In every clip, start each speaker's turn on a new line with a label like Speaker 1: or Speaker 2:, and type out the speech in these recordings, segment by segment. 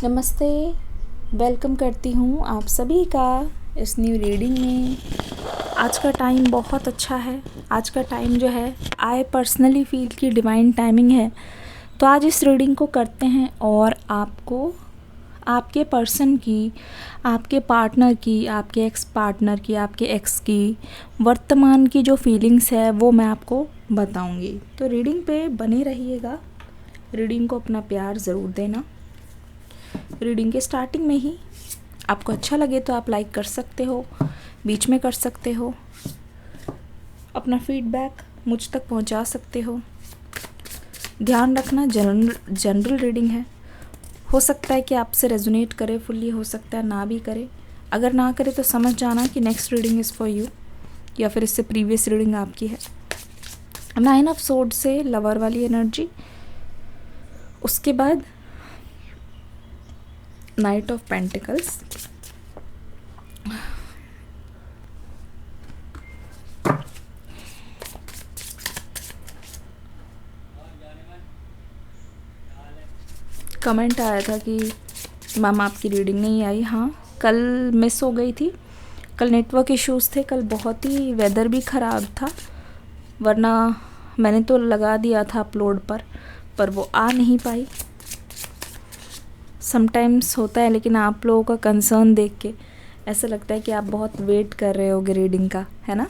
Speaker 1: नमस्ते। वेलकम करती हूँ आप सभी का इस न्यू रीडिंग में। आज का टाइम बहुत अच्छा है। आज का टाइम जो है आई पर्सनली फील की डिवाइन टाइमिंग है। तो आज इस रीडिंग को करते हैं और आपको आपके पर्सन की, आपके पार्टनर की, आपके एक्स पार्टनर की, आपके एक्स की वर्तमान की जो फीलिंग्स है वो मैं आपको बताऊंगी। तो रीडिंग पे बने रहिएगा। रीडिंग को अपना प्यार ज़रूर देना। रीडिंग के स्टार्टिंग में ही आपको अच्छा लगे तो आप लाइक कर सकते हो, बीच में कर सकते हो, अपना फीडबैक मुझ तक पहुंचा सकते हो। ध्यान रखना जनरल रीडिंग है। हो सकता है कि आपसे रेजोनेट करे फुल्ली, हो सकता है ना भी करे। अगर ना करे तो समझ जाना कि next reading is for you, या फिर इससे प्रीवियस रीडिंग आपकी है। 9 ऑफ सोर्ड से लवर वाली एनर्जी, उसके बाद नाइट ऑफ पेंटिकल्स, कमेंट आया था कि मैम आपकी रीडिंग नहीं आई। हाँ, कल मिस हो गई थी। कल नेटवर्क इश्यूज़ थे, कल बहुत ही वेदर भी ख़राब था, वरना मैंने तो लगा दिया था अपलोड पर वो आ नहीं पाई। समटाइम्स होता है, लेकिन आप लोगों का कंसर्न देख के ऐसा लगता है कि आप बहुत वेट कर रहे होगे रीडिंग का, है ना।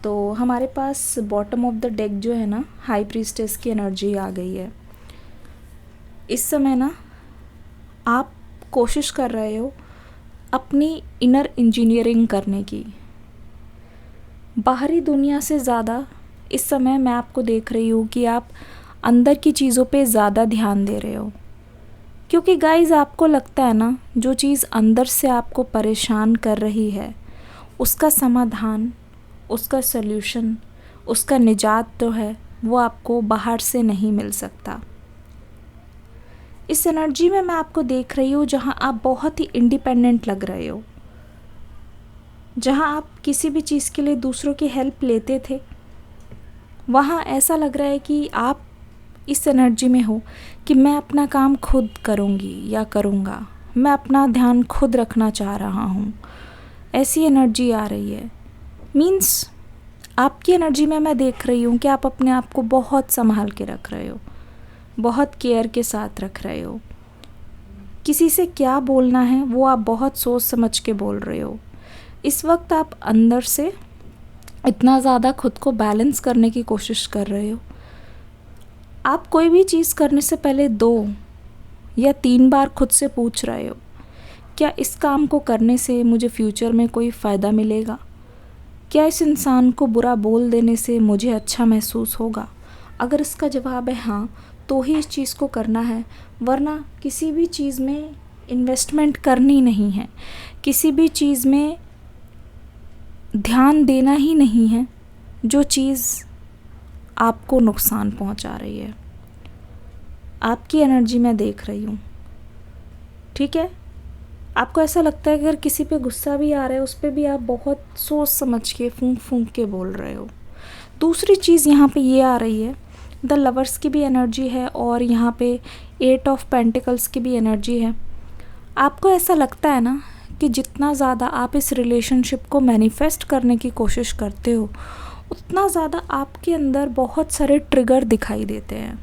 Speaker 1: तो हमारे पास बॉटम ऑफ द डेक जो है ना, हाई प्रीस्टेस की एनर्जी आ गई है। इस समय ना आप कोशिश कर रहे हो अपनी इनर इंजीनियरिंग करने की। बाहरी दुनिया से ज़्यादा इस समय मैं आपको देख रही हूँ कि आप अंदर की चीज़ों पे ज़्यादा ध्यान दे रहे हो, क्योंकि गाइज़ आपको लगता है ना, जो चीज़ अंदर से आपको परेशान कर रही है उसका समाधान, उसका सल्यूशन, उसका निजात तो है वो आपको बाहर से नहीं मिल सकता। इस एनर्जी में मैं आपको देख रही हूँ जहाँ आप बहुत ही इंडिपेंडेंट लग रहे हो, जहाँ आप किसी भी चीज़ के लिए दूसरों की हेल्प लेते थे, वहाँ ऐसा लग रहा है कि आप इस एनर्जी में हो कि मैं अपना काम खुद करूँगी या करूँगा, मैं अपना ध्यान खुद रखना चाह रहा हूँ। ऐसी एनर्जी आ रही है। मीन्स आपकी एनर्जी में मैं देख रही हूँ कि आप अपने आप को बहुत संभाल के रख रहे हो, बहुत केयर के साथ रख रहे हो। किसी से क्या बोलना है वो आप बहुत सोच समझ के बोल रहे हो। इस वक्त आप अंदर से इतना ज़्यादा खुद को बैलेंस करने की कोशिश कर रहे हो। आप कोई भी चीज़ करने से पहले 2 या 3 बार खुद से पूछ रहे हो, क्या इस काम को करने से मुझे फ्यूचर में कोई फ़ायदा मिलेगा? क्या इस इंसान को बुरा बोल देने से मुझे अच्छा महसूस होगा? अगर इसका जवाब है हाँ, तो ही इस चीज़ को करना है, वरना किसी भी चीज़ में इन्वेस्टमेंट करनी नहीं है, किसी भी चीज़ में ध्यान देना ही नहीं है जो चीज़ आपको नुकसान पहुंचा रही है। आपकी एनर्जी मैं देख रही हूँ, ठीक है। आपको ऐसा लगता है कि अगर किसी पे गुस्सा भी आ रहा है उस पर भी आप बहुत सोच समझ के फूंक फूंक के बोल रहे हो। दूसरी चीज़ यहाँ पे ये आ रही है, द लवर्स की भी एनर्जी है और यहाँ पे 8 ऑफ पेंटिकल्स की भी एनर्जी है। आपको ऐसा लगता है ना कि जितना ज़्यादा आप इस रिलेशनशिप को मैनिफेस्ट करने की कोशिश करते हो, उतना ज़्यादा आपके अंदर बहुत सारे ट्रिगर दिखाई देते हैं,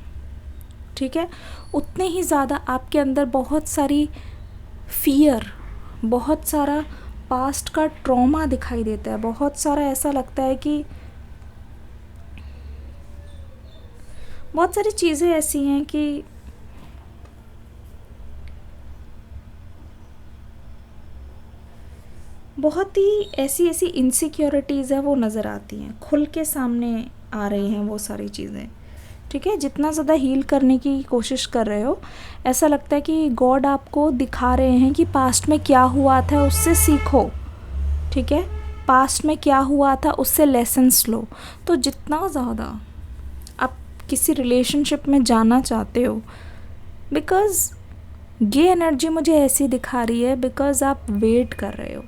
Speaker 1: ठीक है। उतने ही ज़्यादा आपके अंदर बहुत सारी फियर, बहुत सारा पास्ट का ट्रॉमा दिखाई देता है। बहुत सारा ऐसा लगता है कि बहुत सारी चीज़ें ऐसी हैं कि बहुत ही ऐसी ऐसी इनसिक्योरिटीज़ है वो नज़र आती हैं, खुल के सामने आ रही हैं वो सारी चीज़ें, ठीक है। जितना ज़्यादा हील करने की कोशिश कर रहे हो, ऐसा लगता है कि गॉड आपको दिखा रहे हैं कि पास्ट में क्या हुआ था उससे सीखो, ठीक है। पास्ट में क्या हुआ था उससे लेसन्स लो। तो जितना ज़्यादा आप किसी रिलेशनशिप में जाना चाहते हो, बिकॉज़ ये एनर्जी मुझे ऐसी दिखा रही है, बिकॉज़ आप वेट कर रहे हो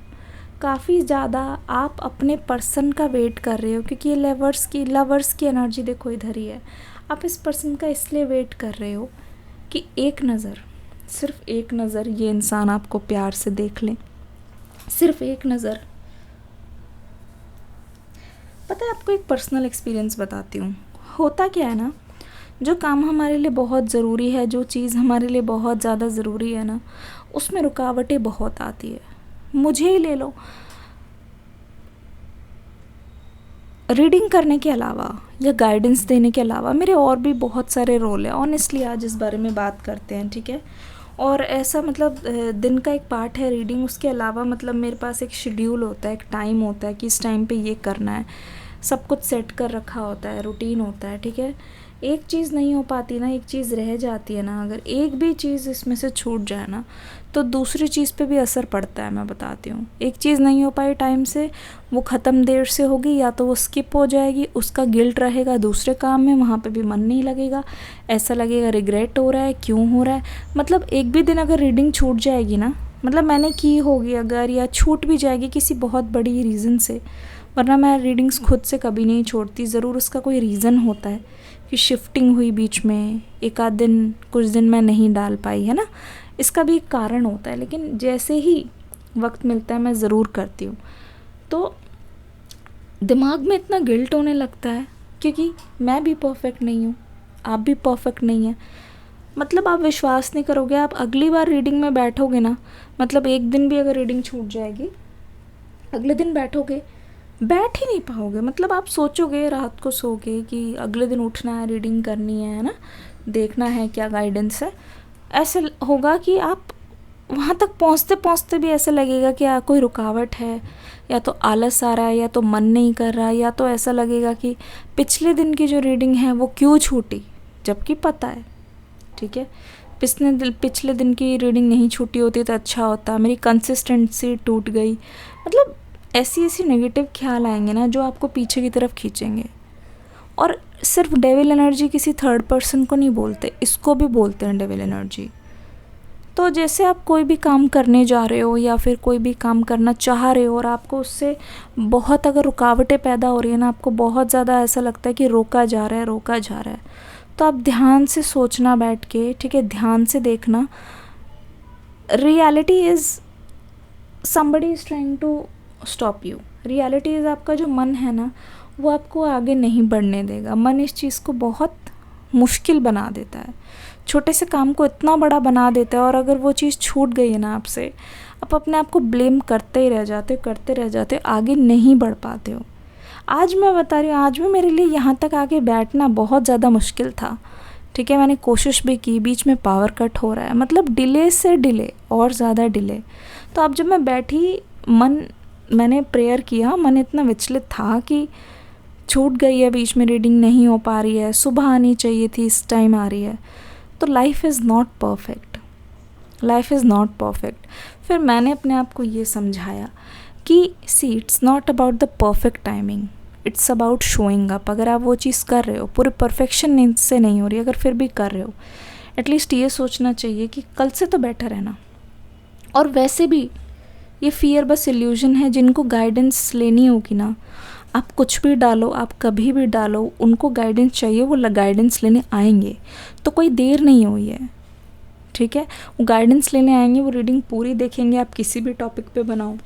Speaker 1: काफ़ी ज़्यादा, आप अपने पर्सन का वेट कर रहे हो, क्योंकि ये लवर्स की एनर्जी देखो इधर ही है। आप इस पर्सन का इसलिए वेट कर रहे हो कि एक नज़र सिर्फ एक नज़र ये इंसान आपको प्यार से देख ले, सिर्फ एक नज़र। पता है, आपको एक पर्सनल एक्सपीरियंस बताती हूँ। होता क्या है ना, जो काम हमारे लिए बहुत ज़रूरी है, जो चीज़ हमारे लिए बहुत ज़्यादा ज़रूरी है ना, उसमें रुकावटें बहुत आती है। मुझे ही ले लो, रीडिंग करने के अलावा या गाइडेंस देने के अलावा मेरे और भी बहुत सारे रोल हैं। ऑनेस्टली आज इस बारे में बात करते हैं, ठीक है। और ऐसा मतलब दिन का एक पार्ट है रीडिंग, उसके अलावा मतलब मेरे पास एक शेड्यूल होता है, एक टाइम होता है कि इस टाइम पे ये करना है, सब कुछ सेट कर रखा होता है, रूटीन होता है, ठीक है। एक चीज़ नहीं हो पाती ना, एक चीज़ रह जाती है ना, अगर एक भी चीज़ इसमें से छूट जाए ना तो दूसरी चीज़ पे भी असर पड़ता है। मैं बताती हूँ, एक चीज़ नहीं हो पाई टाइम से, वो ख़त्म देर से होगी, या तो वो स्किप हो जाएगी, उसका गिल्ट रहेगा दूसरे काम में, वहाँ पे भी मन नहीं लगेगा, ऐसा लगेगा रिग्रेट हो रहा है, क्यों हो रहा है। मतलब एक भी दिन अगर रीडिंग छूट जाएगी ना, मतलब मैंने की होगी अगर, या छूट भी जाएगी किसी बहुत बड़ी रीज़न से, वरना मैं रीडिंग्स खुद से कभी नहीं छोड़ती। ज़रूर उसका कोई रीज़न होता है कि शिफ्टिंग हुई बीच में, एक आध दिन, कुछ दिन मैं नहीं डाल पाई, है ना, इसका भी एक कारण होता है। लेकिन जैसे ही वक्त मिलता है मैं ज़रूर करती हूँ। तो दिमाग में इतना गिल्ट होने लगता है क्योंकि मैं भी परफेक्ट नहीं हूँ, आप भी परफेक्ट नहीं हैं। मतलब आप विश्वास नहीं करोगे, आप अगली बार रीडिंग में बैठोगे ना, मतलब एक दिन भी अगर रीडिंग छूट जाएगी, अगले दिन बैठोगे, बैठ ही नहीं पाओगे। मतलब आप सोचोगे, रात को सोगे कि अगले दिन उठना है, रीडिंग करनी है ना, देखना है क्या गाइडेंस है। ऐसे होगा कि आप वहाँ तक पहुँचते पहुँचते भी ऐसा लगेगा कि कोई रुकावट है, या तो आलस आ रहा है, या तो मन नहीं कर रहा, या तो ऐसा लगेगा कि पिछले दिन की जो रीडिंग है वो क्यों छूटी, जबकि पता है, ठीक है, पिछले दिन की रीडिंग नहीं छूटी होती तो अच्छा होता, मेरी कंसिस्टेंसी टूट गई। मतलब ऐसी ऐसी नेगेटिव ख्याल आएंगे ना जो आपको पीछे की तरफ खींचेंगे। और सिर्फ डेविल एनर्जी किसी थर्ड पर्सन को नहीं बोलते, इसको भी बोलते हैं डेविल एनर्जी। तो जैसे आप कोई भी काम करने जा रहे हो या फिर कोई भी काम करना चाह रहे हो और आपको उससे बहुत अगर रुकावटें पैदा हो रही है ना, आपको बहुत ज़्यादा ऐसा लगता है कि रोका जा रहा है, रोका जा रहा है, तो आप ध्यान से सोचना बैठ के, ठीक है, ध्यान से देखना, reality is somebody is trying to stop you. Reality is आपका जो मन है ना, वो आपको आगे नहीं बढ़ने देगा। मन इस चीज़ को बहुत मुश्किल बना देता है, छोटे से काम को इतना बड़ा बना देता है। और अगर वो चीज़ छूट गई है ना आपसे, आप अपने आप को ब्लेम करते ही रह जाते हो, करते रह जाते हो, आगे नहीं बढ़ पाते हो। आज मैं बता रही हूँ, आज भी मेरे लिए यहाँ तक आके बैठना बहुत ज़्यादा मुश्किल था, ठीक है। मैंने कोशिश भी की, बीच में पावर कट हो रहा है, मतलब डिले से डिले और ज़्यादा डिले। तो अब जब मैं बैठी, मैंने प्रेयर किया, मन इतना विचलित था कि छूट गई है, बीच में रीडिंग नहीं हो पा रही है, सुबह आनी चाहिए थी, इस टाइम आ रही है। तो life is not perfect, life is not perfect. फिर मैंने अपने आप को ये समझाया कि see, it's not about the perfect timing, it's about showing up. अगर आप वो चीज़ कर रहे हो, पूरे परफेक्शन से नहीं हो रही, अगर फिर भी कर रहे हो, एटलीस्ट ये सोचना चाहिए कि कल से तो बेटर है ना। और वैसे भी ये फियर बस इल्यूजन है। जिनको गाइडेंस लेनी होगी ना, आप कुछ भी डालो, आप कभी भी डालो, उनको गाइडेंस चाहिए, वो गाइडेंस लेने आएंगे। तो कोई देर नहीं हुई है, ठीक है, वो गाइडेंस लेने आएंगे, वो रीडिंग पूरी देखेंगे। आप किसी भी टॉपिक पे बनाओ,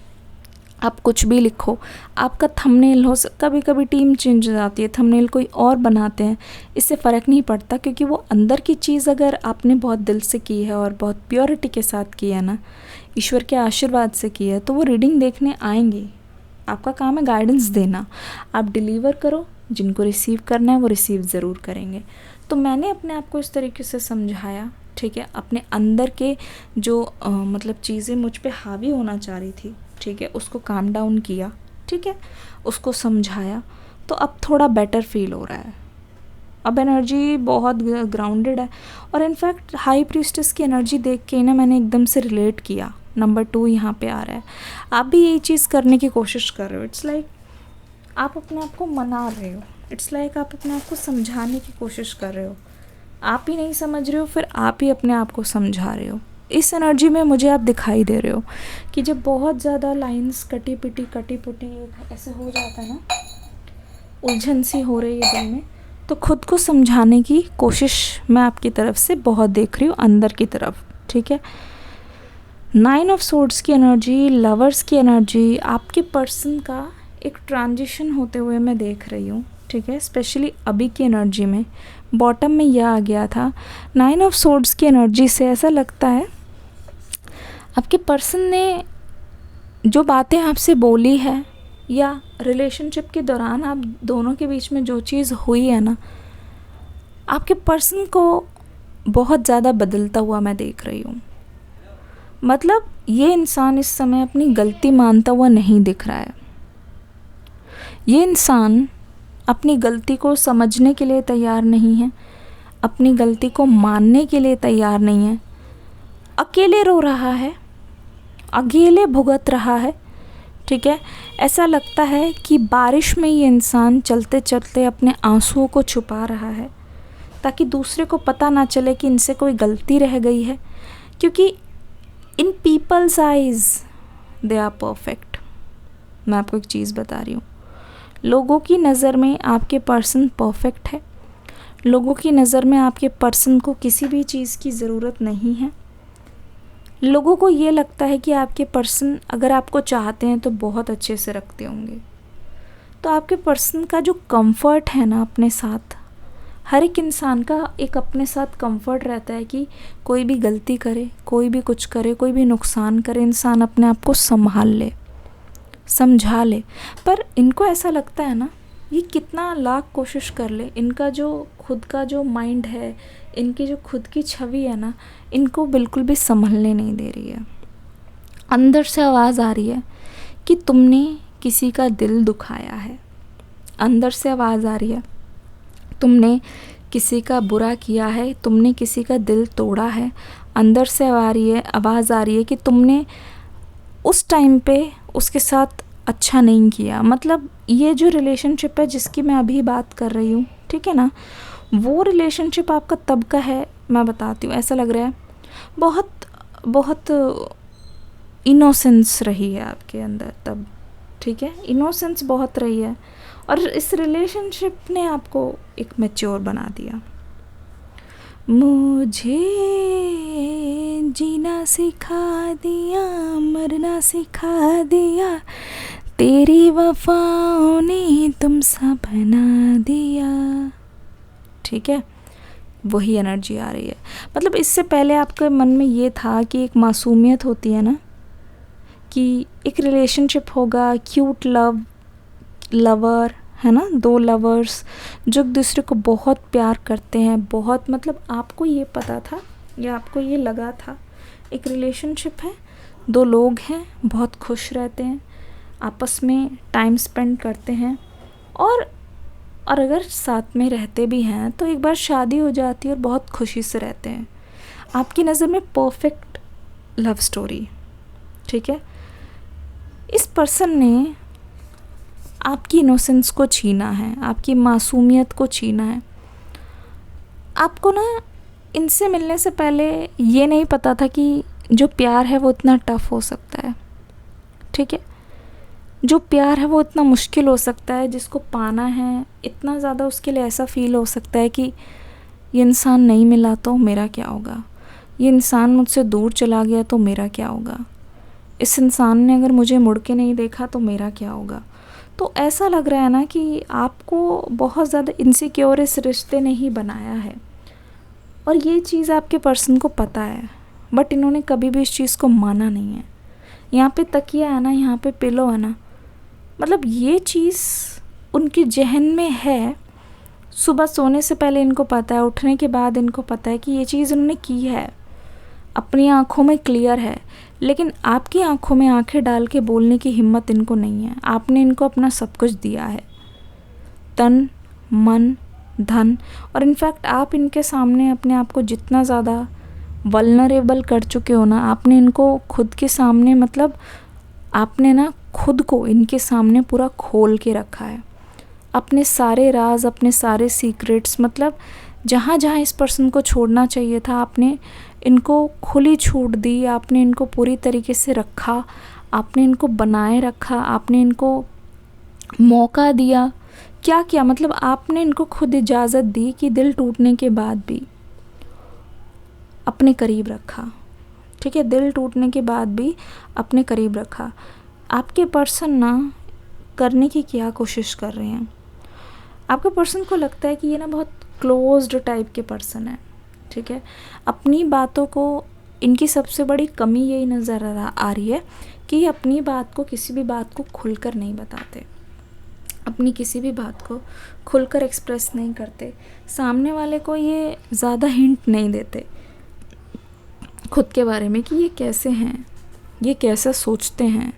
Speaker 1: आप कुछ भी लिखो, आपका थंबनेल हो, कभी कभी टीम चेंज हो जाती है, थंबनेल कोई और बनाते हैं, इससे फ़र्क नहीं पड़ता, क्योंकि वो अंदर की चीज़ अगर आपने बहुत दिल से की है और बहुत प्योरिटी के साथ की है ना, ईश्वर के आशीर्वाद से की है, तो वो रीडिंग देखने आएंगे। आपका काम है गाइडेंस देना, आप डिलीवर करो, जिनको रिसीव करना है वो रिसीव ज़रूर करेंगे। तो मैंने अपने आप को इस तरीके से समझाया, ठीक है, अपने अंदर के जो मतलब चीज़ें मुझ पे हावी होना चाह रही थी, ठीक है, उसको काम डाउन किया, ठीक है, उसको समझाया। तो अब थोड़ा बेटर फील हो रहा है, अब एनर्जी बहुत ग्राउंडेड है। और इनफैक्ट हाई प्रीस्टेस की एनर्जी देख के ना मैंने एकदम से रिलेट किया। नंबर 2 यहाँ पे आ रहा है, आप भी यही चीज़ करने की कोशिश कर रहे हो। इट्स लाइक आप अपने आप को मना रहे हो, इट्स लाइक आप अपने आप को समझाने की कोशिश कर रहे हो, आप ही नहीं समझ रहे हो, फिर आप ही अपने आप को समझा रहे हो। इस एनर्जी में मुझे आप दिखाई दे रहे हो कि जब बहुत ज़्यादा लाइंस कटी पुटी ऐसे हो जाता है ना, उलझन सी हो रही है दिल में, तो खुद को समझाने की कोशिश मैं आपकी तरफ से बहुत देख रही हूँ, अंदर की तरफ, ठीक ठीक है। 9 ऑफ सोर्ड्स की एनर्जी, लवर्स की एनर्जी, आपके पर्सन का एक ट्रांजिशन होते हुए मैं देख रही हूँ, ठीक है। स्पेशली अभी की एनर्जी में बॉटम में यह आ गया था। 9 ऑफ सोर्ड्स की एनर्जी से ऐसा लगता है आपके पर्सन ने जो बातें आपसे बोली है या रिलेशनशिप के दौरान आप दोनों के बीच में जो चीज़ हुई है ना, आपके पर्सन को बहुत ज़्यादा बदलता हुआ मैं देख रही हूँ। मतलब ये इंसान इस समय अपनी गलती मानता हुआ नहीं दिख रहा है। ये इंसान अपनी गलती को समझने के लिए तैयार नहीं है, अपनी गलती को मानने के लिए तैयार नहीं है। अकेले रो रहा है, अकेले भुगत रहा है, ठीक है। ऐसा लगता है कि बारिश में ये इंसान चलते चलते अपने आंसुओं को छुपा रहा है ताकि दूसरे को पता ना चले कि इनसे कोई गलती रह गई है, क्योंकि in people's eyes they are perfect. मैं आपको एक चीज़ बता रही हूँ, लोगों की नज़र में आपके पर्सन परफेक्ट है। लोगों की नज़र में आपके पर्सन को किसी भी चीज़ की ज़रूरत नहीं है। लोगों को ये लगता है कि आपके पर्सन अगर आपको चाहते हैं तो बहुत अच्छे से रखते होंगे। तो आपके पर्सन का जो कंफर्ट है ना अपने साथ, हर एक इंसान का एक अपने साथ कंफर्ट रहता है कि कोई भी गलती करे, कोई भी कुछ करे, कोई भी नुकसान करे, इंसान अपने आप को संभाल ले, समझा ले। पर इनको ऐसा लगता है ना, ये कितना लाख कोशिश कर ले, इनका जो खुद का जो माइंड है, इनकी जो खुद की छवि है ना, इनको बिल्कुल भी संभलने नहीं दे रही है। अंदर से आवाज़ आ रही है कि तुमने किसी का दिल दुखाया है। अंदर से आवाज़ आ रही है तुमने किसी का बुरा किया है, तुमने किसी का दिल तोड़ा है। अंदर से आवाज़ आ रही है कि तुमने उस टाइम पे उसके साथ अच्छा नहीं किया। मतलब ये जो रिलेशनशिप है जिसकी मैं अभी बात कर रही हूँ, ठीक है ना, वो रिलेशनशिप आपका तब का है, मैं बताती हूँ। ऐसा लग रहा है बहुत बहुत इनोसेंस रही है आपके अंदर तब, ठीक है, इनोसेंस बहुत रही है, और इस रिलेशनशिप ने आपको एक मैच्योर बना दिया। मुझे जीना सिखा दिया, मरना सिखा दिया, तेरी वफाओं ने तुम सा बना दिया, ठीक है। वही एनर्जी आ रही है। मतलब इससे पहले आपके मन में ये था कि एक मासूमियत होती है ना, कि एक रिलेशनशिप होगा, क्यूट लवर है ना, दो लवर्स जो एक दूसरे को बहुत प्यार करते हैं, बहुत, मतलब आपको ये पता था या आपको ये लगा था एक रिलेशनशिप है, दो लोग हैं, बहुत खुश रहते हैं, आपस में टाइम स्पेंड करते हैं, और अगर साथ में रहते भी हैं तो एक बार शादी हो जाती है और बहुत खुशी से रहते हैं। आपकी नज़र में परफेक्ट लव स्टोरी, ठीक है। इस पर्सन ने आपकी इनोसेंस को छीना है, आपकी मासूमियत को छीना है। आपको ना इनसे मिलने से पहले ये नहीं पता था कि जो प्यार है वो इतना टफ़ हो सकता है, ठीक है। जो प्यार है वो इतना मुश्किल हो सकता है, जिसको पाना है इतना ज़्यादा उसके लिए ऐसा फ़ील हो सकता है कि ये इंसान नहीं मिला तो मेरा क्या होगा, ये इंसान मुझसे दूर चला गया तो मेरा क्या होगा, इस इंसान ने अगर मुझे मुड़ के नहीं देखा तो मेरा क्या होगा। तो ऐसा लग रहा है ना कि आपको बहुत ज़्यादा इनसिक्योर इस रिश्ते ने ही बनाया है, और ये चीज़ आपके पर्सन को पता है, बट इन्होंने कभी भी इस चीज़ को माना नहीं है। यहाँ पे तकिया है ना, यहाँ पे पिलो है ना, मतलब ये चीज़ उनके जहन में है। सुबह सोने से पहले इनको पता है, उठने के बाद इनको पता है कि ये चीज़ उन्होंने की है, अपनी आँखों में क्लियर है, लेकिन आपकी आँखों में आँखें डाल के बोलने की हिम्मत इनको नहीं है। आपने इनको अपना सब कुछ दिया है, तन मन धन, और इनफैक्ट आप इनके सामने अपने आप को जितना ज़्यादा वल्नरेबल कर चुके हो ना, आपने इनको खुद के सामने, मतलब आपने ना खुद को इनके सामने पूरा खोल के रखा है, अपने सारे राज, अपने सारे सीक्रेट्स, मतलब जहाँ जहाँ इस पर्सन को छोड़ना चाहिए था आपने इनको खुली छूट दी, आपने इनको पूरी तरीके से रखा, आपने इनको बनाए रखा, आपने इनको मौका दिया। क्या किया, मतलब आपने इनको खुद इजाज़त दी कि दिल टूटने के बाद भी अपने करीब रखा, ठीक है, दिल टूटने के बाद भी अपने करीब रखा। आपके पर्सन ना करने की क्या कोशिश कर रहे हैं, आपके पर्सन को लगता है कि ये ना बहुत क्लोज्ड टाइप के पर्सन है, ठीक है। अपनी बातों को, इनकी सबसे बड़ी कमी यही नज़र आ रही है कि ये अपनी बात को, किसी भी बात को खुलकर नहीं बताते, अपनी किसी भी बात को खुलकर एक्सप्रेस नहीं करते, सामने वाले को ये ज़्यादा हिंट नहीं देते खुद के बारे में कि ये कैसे हैं, ये कैसा सोचते हैं,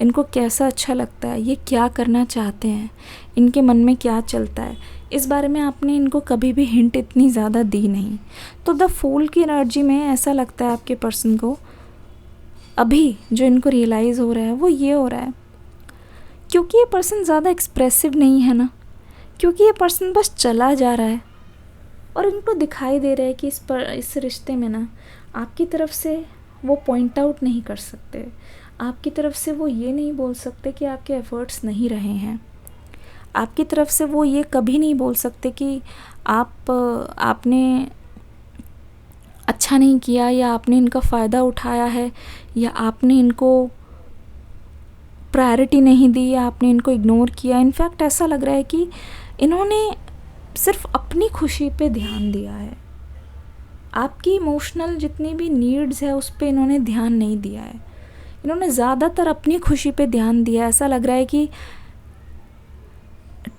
Speaker 1: इनको कैसा अच्छा लगता है, ये क्या करना चाहते हैं, इनके मन में क्या चलता है, इस बारे में आपने इनको कभी भी हिंट इतनी ज़्यादा दी नहीं। तो द फूल की एनर्जी में ऐसा लगता है आपके पर्सन को, अभी जो इनको रियलाइज़ हो रहा है वो ये हो रहा है क्योंकि ये पर्सन ज़्यादा एक्सप्रेसिव नहीं है ना, क्योंकि ये पर्सन बस चला जा रहा है और इनको दिखाई दे रहा है कि इस रिश्ते में ना आपकी तरफ से वो पॉइंट आउट नहीं कर सकते, आपकी तरफ से वो ये नहीं बोल सकते कि आपके एफ़र्ट्स नहीं रहे हैं, आपकी तरफ से वो ये कभी नहीं बोल सकते कि आपने अच्छा नहीं किया, या आपने इनका फ़ायदा उठाया है, या आपने इनको प्रायोरिटी नहीं दी, या आपने इनको इग्नोर किया। इनफैक्ट ऐसा लग रहा है कि इन्होंने सिर्फ अपनी खुशी पे ध्यान दिया है, आपकी इमोशनल जितनी भी नीड्स है उस पे इन्होंने ध्यान नहीं दिया है, इन्होंने ज़्यादातर अपनी खुशी पे ध्यान दिया। ऐसा लग रहा है कि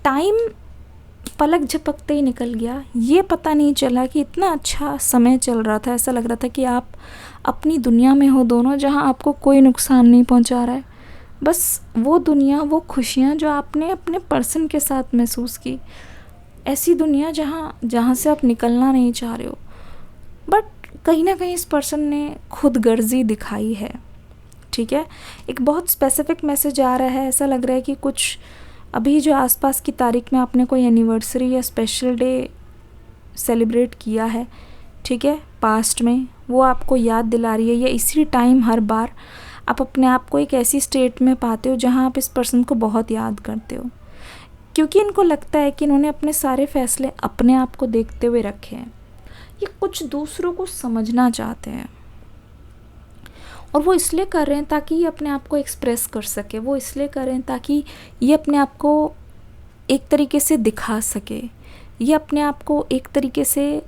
Speaker 1: टाइम पलक झपकते ही निकल गया, ये पता नहीं चला कि इतना अच्छा समय चल रहा था, ऐसा लग रहा था कि आप अपनी दुनिया में हो दोनों, जहाँ आपको कोई नुकसान नहीं पहुंचा रहा है, बस वो दुनिया, वो खुशियाँ जो आपने अपने पर्सन के साथ महसूस की, ऐसी दुनिया जहाँ से आप निकलना नहीं चाह रहे हो। बट कहीं ना कहीं इस पर्सन ने खुद गर्जी दिखाई है, ठीक है। एक बहुत स्पेसिफिक मैसेज आ रहा है, ऐसा लग रहा है कि कुछ अभी जो आसपास की तारीख में आपने कोई एनिवर्सरी या स्पेशल डे सेलिब्रेट किया है, ठीक है, पास्ट में, वो आपको याद दिला रही है, या इसी टाइम हर बार आप अपने आप को एक ऐसी स्टेट में पाते हो जहाँ आप इस पर्सन को बहुत याद करते हो, क्योंकि इनको लगता है कि इन्होंने अपने सारे फैसले अपने आप को देखते हुए रखे हैं, ये कुछ दूसरों को समझना चाहते हैं और वो इसलिए कर रहे हैं ताकि ये अपने आप को एक्सप्रेस कर सके, वो इसलिए कर रहे हैं ताकि ये अपने आप को एक तरीके से दिखा सके, ये अपने आप को एक तरीके से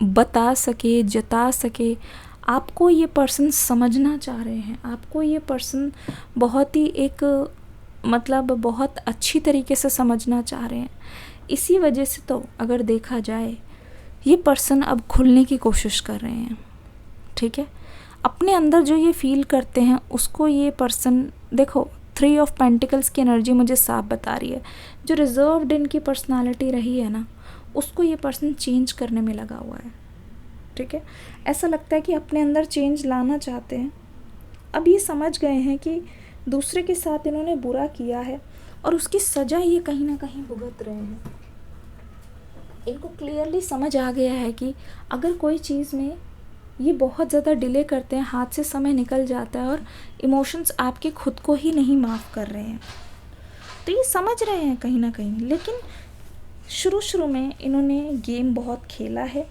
Speaker 1: बता सके, जता सके। आपको ये पर्सन समझना चाह रहे हैं, आपको ये पर्सन बहुत ही एक मतलब बहुत अच्छी तरीके से समझना चाह रहे हैं। इसी वजह से तो अगर देखा जाए ये पर्सन अब खुलने की कोशिश कर रहे हैं, ठीक है। अपने अंदर जो ये फील करते हैं उसको ये पर्सन, देखो 3 ऑफ पेंटिकल्स की एनर्जी मुझे साफ बता रही है, जो रिजर्व्ड इनकी पर्सनालिटी रही है ना, उसको ये पर्सन चेंज करने में लगा हुआ है, ठीक है। ऐसा लगता है कि अपने अंदर चेंज लाना चाहते हैं। अब ये समझ गए हैं कि दूसरे के साथ इन्होंने बुरा किया है और उसकी सज़ा ये कहीं ना कहीं भुगत रहे हैं। इनको क्लियरली समझ आ गया है कि अगर कोई चीज़ में ये बहुत ज़्यादा डिले करते हैं, हाथ से समय निकल जाता है और इमोशंस आपके खुद को ही नहीं माफ़ कर रहे हैं, तो ये समझ रहे हैं कहीं ना कहीं। लेकिन शुरू में इन्होंने गेम बहुत खेला है,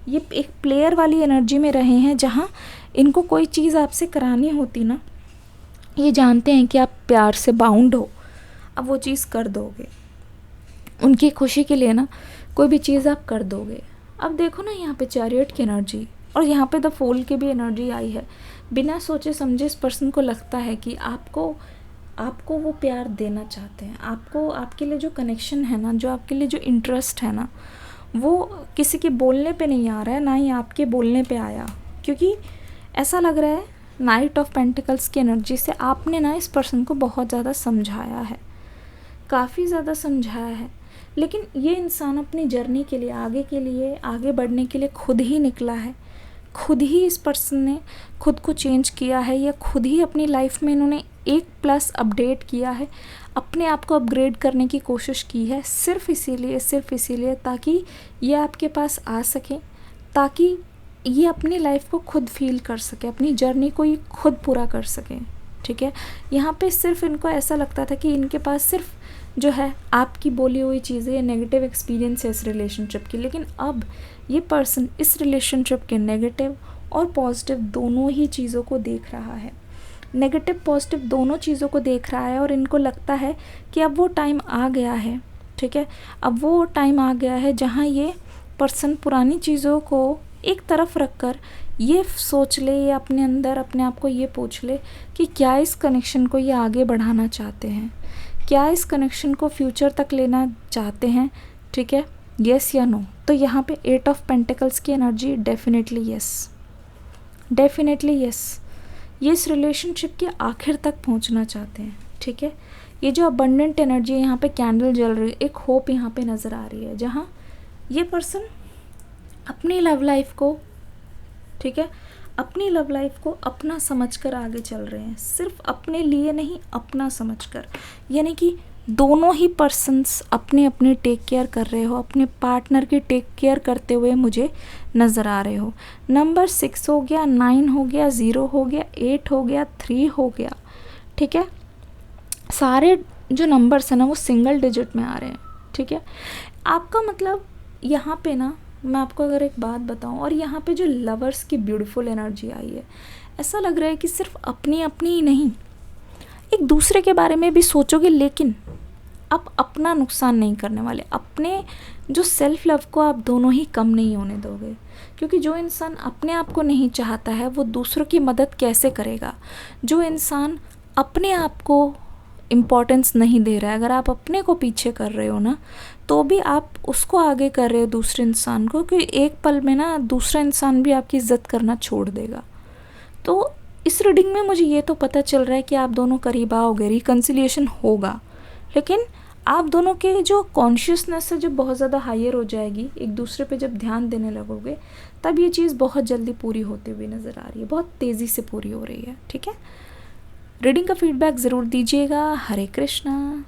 Speaker 1: ये एक प्लेयर वाली एनर्जी में रहे हैं, जहाँ इनको कोई चीज़ आपसे करानी होती ना, ये जानते हैं कि आप प्यार से बाउंड हो, अब वो चीज़ कर दोगे, उनकी खुशी के लिए ना कोई भी चीज़ आप कर दोगे। अब देखो ना यहाँ पे चैरियट की एनर्जी और यहाँ पे द फूल की भी एनर्जी आई है। बिना सोचे समझे इस पर्सन को लगता है कि आपको वो प्यार देना चाहते हैं, आपको, आपके लिए जो कनेक्शन है ना, जो आपके लिए जो इंटरेस्ट है ना, वो किसी के बोलने पे नहीं आ रहा है, ना ही आपके बोलने पे आया, क्योंकि ऐसा लग रहा है नाइट ऑफ पेंटिकल्स की एनर्जी से आपने ना इस पर्सन को बहुत ज़्यादा समझाया है, काफ़ी ज़्यादा समझाया है। लेकिन ये इंसान अपनी जर्नी के लिए, आगे बढ़ने के लिए खुद ही निकला है, खुद ही इस पर्सन ने खुद को चेंज किया है, या खुद ही अपनी लाइफ में इन्होंने 1+ अपडेट किया है, अपने आप को अपग्रेड करने की कोशिश की है, सिर्फ इसीलिए ताकि ये आपके पास आ सके, ताकि ये अपनी लाइफ को खुद फील कर सके, अपनी जर्नी को ये खुद पूरा कर सके, ठीक है। यहाँ पे सिर्फ इनको ऐसा लगता था कि इनके पास सिर्फ जो है आपकी बोली हुई चीज़ें या नेगेटिव एक्सपीरियंस है इस रिलेशनशिप की, लेकिन अब ये पर्सन इस रिलेशनशिप के नेगेटिव और पॉजिटिव दोनों ही चीज़ों को देख रहा है, नेगेटिव पॉजिटिव दोनों चीज़ों को देख रहा है। और इनको लगता है कि अब वो टाइम आ गया है, ठीक है, अब वो टाइम आ गया है जहाँ ये पर्सन पुरानी चीज़ों को एक तरफ रखकर ये सोच ले या अपने अंदर अपने आप को ये पूछ ले कि क्या इस कनेक्शन को ये आगे बढ़ाना चाहते हैं, क्या इस कनेक्शन को फ्यूचर तक लेना चाहते हैं, ठीक है, येस या नो। तो यहाँ पे 8 ऑफ पेंटिकल्स की energy definitely yes, definitely yes. ये इस रिलेशनशिप के आखिर तक पहुँचना चाहते हैं, ठीक है। ये जो अबंडेंट एनर्जी है, यहाँ पे कैंडल जल रही है, एक होप यहाँ पे नज़र आ रही है जहाँ ये पर्सन अपनी लव लाइफ को, ठीक है, अपनी लव लाइफ को अपना समझकर आगे चल रहे हैं, सिर्फ अपने लिए नहीं, अपना समझकर। यानी कि दोनों ही पर्सन्स अपने अपने टेक केयर कर रहे हो, अपने पार्टनर की टेक केयर करते हुए मुझे नज़र आ रहे हो। नंबर 6 हो गया, 9 हो गया, 0 हो गया, 8 हो गया, 3 हो गया, ठीक है। सारे जो नंबर्स हैं ना वो सिंगल डिजिट में आ रहे हैं, ठीक है। आपका मतलब यहाँ पे ना, मैं आपको अगर एक बात बताऊँ, और यहाँ पे जो लवर्स की ब्यूटीफुल एनर्जी आई है, ऐसा लग रहा है कि सिर्फ अपनी अपनी ही नहीं, एक दूसरे के बारे में भी सोचोगे, लेकिन आप अपना नुकसान नहीं करने वाले। अपने जो सेल्फ लव को आप दोनों ही कम नहीं होने दोगे, क्योंकि जो इंसान अपने आप को नहीं चाहता है वो दूसरों की मदद कैसे करेगा। जो इंसान अपने आप को इम्पोर्टेंस नहीं दे रहा है, अगर आप अपने को पीछे कर रहे हो ना, तो भी आप उसको आगे कर रहे हो दूसरे इंसान को, क्योंकि एक पल में ना दूसरा इंसान भी आपकी इज्जत करना छोड़ देगा। तो इस रीडिंग में मुझे ये तो पता चल रहा है कि आप दोनों करीब आओगे, रिकन्सिलिएशन होगा, लेकिन आप दोनों के जो कॉन्शियसनेस है जब बहुत ज़्यादा हायर हो जाएगी, एक दूसरे पे जब ध्यान देने लगोगे, तब ये चीज़ बहुत जल्दी पूरी होते हुए नज़र आ रही है, बहुत तेज़ी से पूरी हो रही है, ठीक है। रीडिंग का फीडबैक ज़रूर दीजिएगा। हरे कृष्णा।